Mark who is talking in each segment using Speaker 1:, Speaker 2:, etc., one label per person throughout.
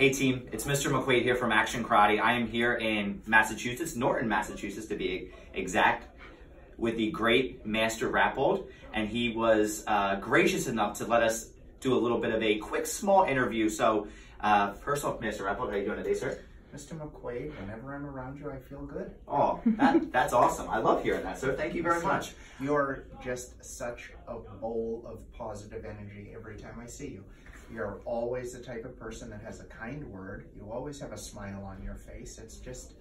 Speaker 1: Hey team, it's Mr. McQuaid here from Action Karate. I am here in Massachusetts, Norton, Massachusetts to be exact, with the great Master Rappold, and he was gracious enough to let us do a little bit of a quick, small interview. So, first off, Master Rappold, how are you doing today, sir?
Speaker 2: Mr. McQuaid, whenever I'm around you, I feel good.
Speaker 1: Oh, that's awesome. I love hearing that, sir. Thank you very much.
Speaker 2: You're just such a bowl of positive energy every time I see you. You're always the type of person that has a kind word. You always have a smile on your face. It's just,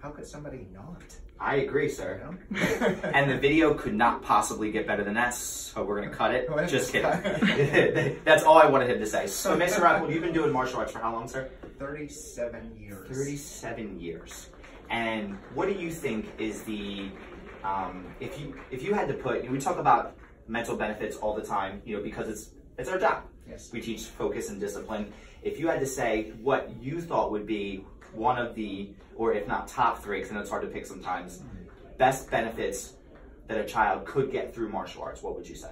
Speaker 2: how could somebody not?
Speaker 1: I agree, sir.
Speaker 2: You know?
Speaker 1: And the video could not possibly get better than that, so we're going to cut it. Just kidding. That's all I wanted him to say. So, Mr. Rappold, you've been doing martial arts for how long, sir?
Speaker 2: 37 years.
Speaker 1: 37 years. And what do you think is the, if you had to put, we talk about mental benefits all the time, because it's our job.
Speaker 2: Yes.
Speaker 1: We teach focus and discipline. If you had to say what you thought would be one of the, or if not top three, because I know it's hard to pick sometimes, best benefits that a child could get through martial arts, what would you say?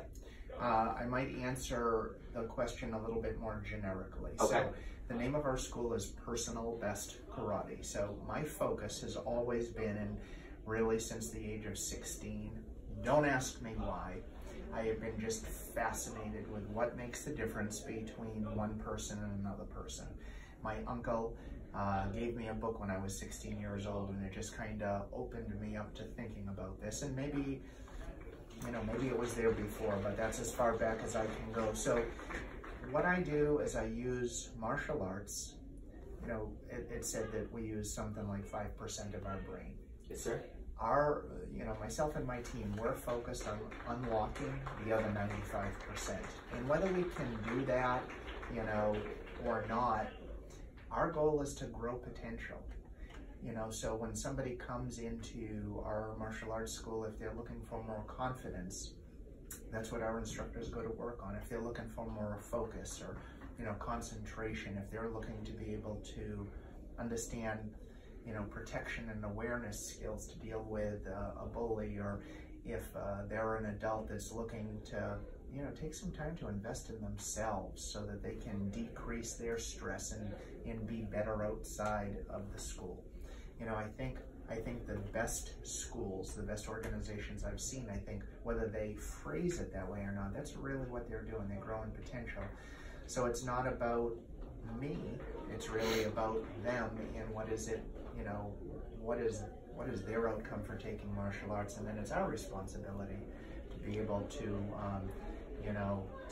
Speaker 2: I might answer the question a little bit more generically.
Speaker 1: Okay.
Speaker 2: So the name of our school is Personal Best Karate. So my focus has always been, and really since the age of 16, don't ask me why, I have been just fascinated with what makes the difference between one person and another person. My uncle gave me a book when I was 16 years old, and it just kind of opened me up to thinking about this. And maybe, maybe it was there before, but that's as far back as I can go. So what I do is I use martial arts. It said that we use something like 5% of our brain.
Speaker 1: Yes, sir.
Speaker 2: Myself and my team, we're focused on unlocking the other 95%. And whether we can do that, or not, our goal is to grow potential. So when somebody comes into our martial arts school, if they're looking for more confidence, that's what our instructors go to work on. If they're looking for more focus or, concentration, if they're looking to be able to understand protection and awareness skills to deal with a bully, or if they're an adult that's looking to, take some time to invest in themselves so that they can decrease their stress and be better outside of the school. I think the best schools, the best organizations I've seen, I think whether they phrase it that way or not, that's really what they're doing. They're growing potential. So it's not about me, it's really about them and what is it, what is their outcome for taking martial arts, and then it's our responsibility to be able to,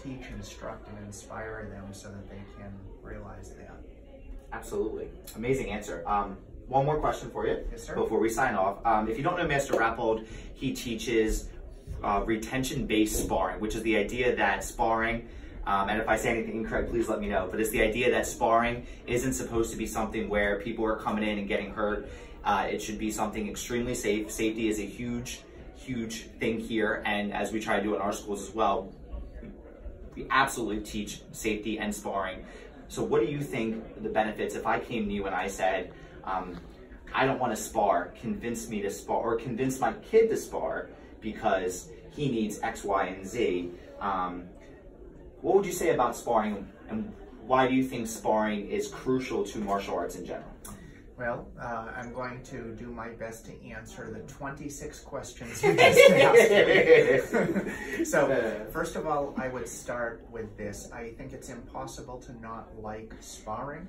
Speaker 2: teach, instruct, and inspire them so that they can realize that.
Speaker 1: Absolutely. Amazing answer. One more question for you,
Speaker 2: yes, sir,
Speaker 1: before we sign off. If you don't know Master Rappold, he teaches retention-based sparring, which is the idea that sparring, and if I say anything incorrect, please let me know, but it's the idea that sparring isn't supposed to be something where people are coming in and getting hurt. It should be something extremely safe. Safety is a huge, huge thing here, and as we try to do in our schools as well, we absolutely teach safety and sparring. So what do you think the benefits, if I came to you and I said, I don't want to spar, convince me to spar, or convince my kid to spar because he needs X, Y, and Z, what would you say about sparring, and why do you think sparring is crucial to martial arts in general?
Speaker 2: Well, I'm going to do my best to answer the 26 questions you just asked. So, first of all, I would start with this. I think it's impossible to not like sparring.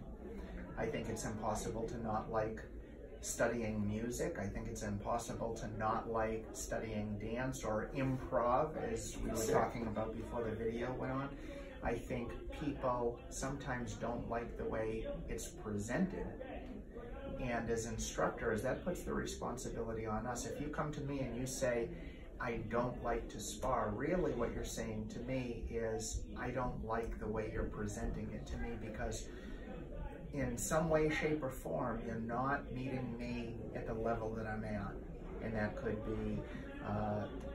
Speaker 2: I think it's impossible to not like studying music. I think it's impossible to not like studying dance or improv, as we were talking about before the video went on. I think people sometimes don't like the way it's presented. And as instructors, that puts the responsibility on us. If you come to me and you say, I don't like to spar, really what you're saying to me is, I don't like the way you're presenting it to me, because in some way, shape, or form, you're not meeting me at the level that I'm at. And that could be,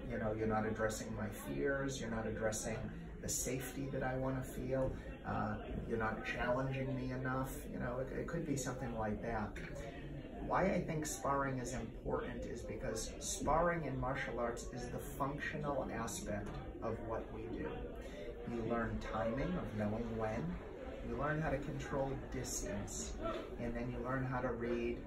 Speaker 2: you're not addressing my fears, you're not addressing the safety that I want to feel, you're not challenging me enough, it could be something like that. Why I think sparring is important is because sparring in martial arts is the functional aspect of what we do. You learn timing of knowing when, You learn how to control distance, and then you learn how to read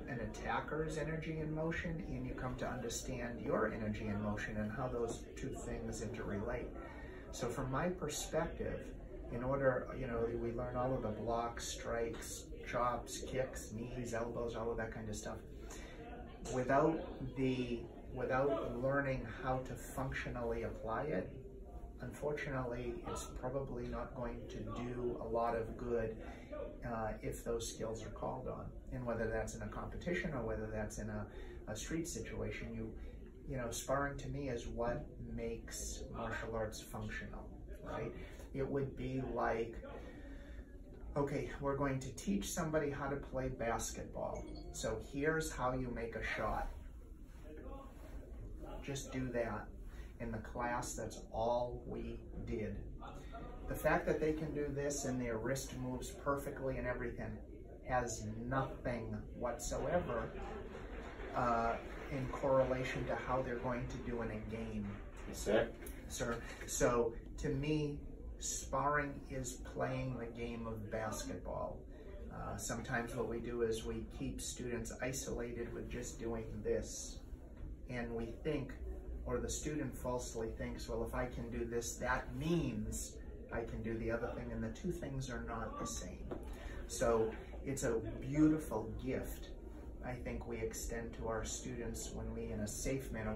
Speaker 2: an attacker's energy and motion, and you come to understand your energy and motion and how those two things interrelate. So from my perspective, in order, we learn all of the blocks, strikes, chops, kicks, knees, elbows, all of that kind of stuff. Without learning how to functionally apply it, unfortunately, it's probably not going to do a lot of good if those skills are called on. And whether that's in a competition or whether that's in a street situation, sparring to me is what makes martial arts functional, right? It would be like, okay, we're going to teach somebody how to play basketball. So here's how you make a shot. Just do that. In the class, that's all we did. The fact that they can do this and their wrist moves perfectly and everything has nothing whatsoever in correlation to how they're going to do in a game.
Speaker 1: Yes, sir.
Speaker 2: So to me, sparring is playing the game of basketball. Sometimes what we do is we keep students isolated with just doing this. And we think, or the student falsely thinks, well, if I can do this, that means I can do the other thing, and the two things are not the same. So it's a beautiful gift, I think, we extend to our students when we, in a safe manner,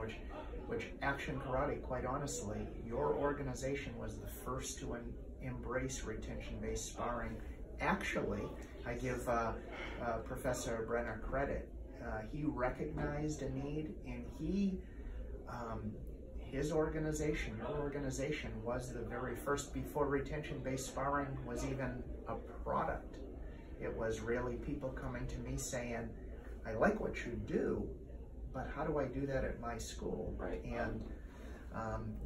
Speaker 2: which Action Karate, quite honestly, your organization was the first to embrace retention-based sparring. Actually, I give Professor Brenner credit. He recognized a need, and his organization, your organization, was the very first, before retention-based sparring was even a product. It was really people coming to me saying, I like what you do, but how do I do that at my school?
Speaker 1: Right.
Speaker 2: And,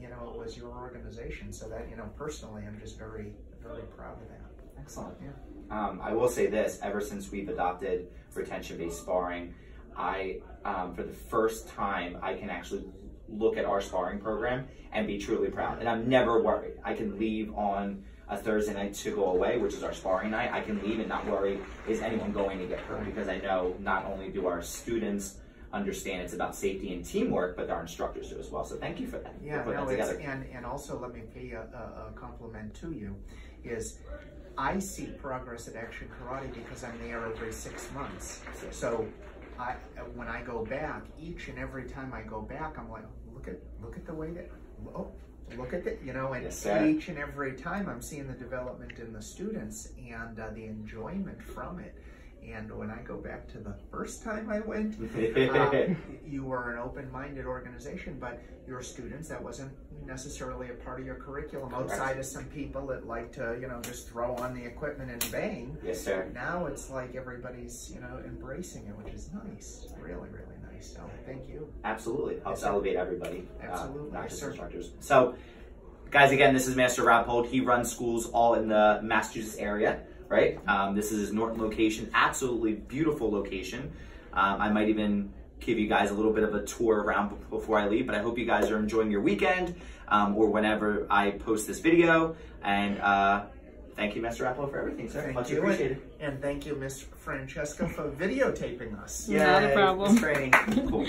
Speaker 2: it was your organization. So that, personally, I'm just very, very proud of that.
Speaker 1: Excellent.
Speaker 2: Yeah.
Speaker 1: I will say this, ever since we've adopted retention-based sparring, for the first time, I can actually look at our sparring program and be truly proud. And I'm never worried. I can leave on a Thursday night to go away, which is our sparring night. I can leave and not worry, is anyone going to get hurt? Because I know not only do our students understand it's about safety and teamwork, but our instructors do as well. So thank you for that.
Speaker 2: Yeah,
Speaker 1: for putting that together.
Speaker 2: And also let me pay a compliment to you, is I see progress at Action Karate because I'm there every 6 months. So when I go back, each and every time I go back, I'm like, look at the way that, look at that, and
Speaker 1: yes,
Speaker 2: each and every time I'm seeing the development in the students and the enjoyment from it. And when I go back to the first time I went, you were an open-minded organization, but your students, that wasn't necessarily a part of your curriculum.
Speaker 1: Correct.
Speaker 2: Outside of some people that like to, just throw on the equipment and bang.
Speaker 1: Yes, sir.
Speaker 2: Now it's like everybody's, embracing it, which is nice. Really, really nice. So thank you.
Speaker 1: Absolutely. Helps elevate everybody.
Speaker 2: Absolutely.
Speaker 1: Not just
Speaker 2: Yes,
Speaker 1: instructors. So, guys, again, this is Master Rappold. He runs schools all in the Massachusetts area, right? This is his Norton location. Absolutely beautiful location. I might even give you guys a little bit of a tour around before I leave, but I hope you guys are enjoying your weekend or whenever I post this video. And thank you, Mr. Rappold, for everything, sir. Much appreciated.
Speaker 2: And thank you, Miss Francesca, for videotaping us.
Speaker 3: Not a problem.
Speaker 1: Training. Cool.